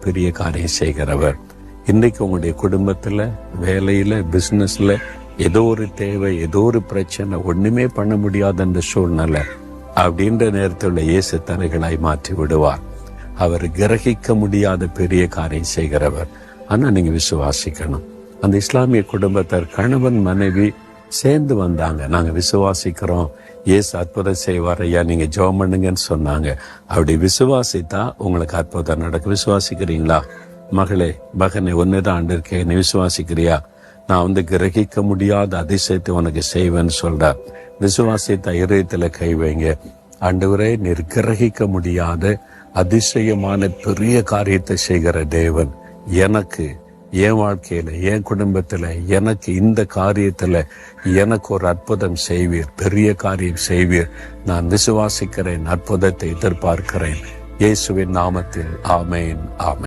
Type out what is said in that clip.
பெரிய காரியம் செய்கிறவர். இன்றைக்கு உங்களுடைய குடும்பத்துல, வேலையில, பிசினஸ்ல ஏதோ ஒரு தேவை, ஏதோ ஒரு பிரச்சனை, ஒண்ணுமே பண்ண முடியாத அந்த சூழ்நிலை அப்படின்ற நேரத்தில் இயேசு தலைகளாய் மாற்றி விடுவார். அவர் கிரகிக்க முடியாத பெரிய காரியம் செய்கிறவர். ஆனா நீங்க விசுவாசிக்கணும். அந்த இஸ்லாமிய குடும்பத்தார் கணவன் மனைவி சேர்ந்து வந்தாங்க. நாங்க விசுவாசிக்கிறோம், இயேசு அற்புதம் செய்வார் ஐயா, நீங்க ஜெபம் பண்ணுங்கன்னு சொன்னாங்க. அப்படி விசுவாசித்தா உங்களுக்கு அற்புதம் நடக்கும். விசுவாசிக்கிறீங்களா? மகளே, மகனே, ஒன்னுதான் ஆண்டு நீ விசுவாசிக்கிறியா? நான் கிரகிக்க முடியாத அதிசயத்தை உனக்கு செய்வேன்னு சொல்ற. விசுவாசித்த இதயத்துல கை வைங்க. ஆண்டவரே, நீர் கிரகிக்க முடியாத அதிசயமான பெரிய காரியத்தை செய்கிற தேவன், எனக்கு என் வாழ்க்கையில, என் குடும்பத்துல, எனக்கு இந்த காரியத்துல எனக்கு ஒரு அற்புதம் செய்வீர், பெரிய காரியம் செய்வீர். நான் விசுவாசிக்கிறேன், அற்புதத்தை எதிர்பார்க்கிறேன். இயேசுவின் நாமத்தில் ஆமேன், ஆமேன்.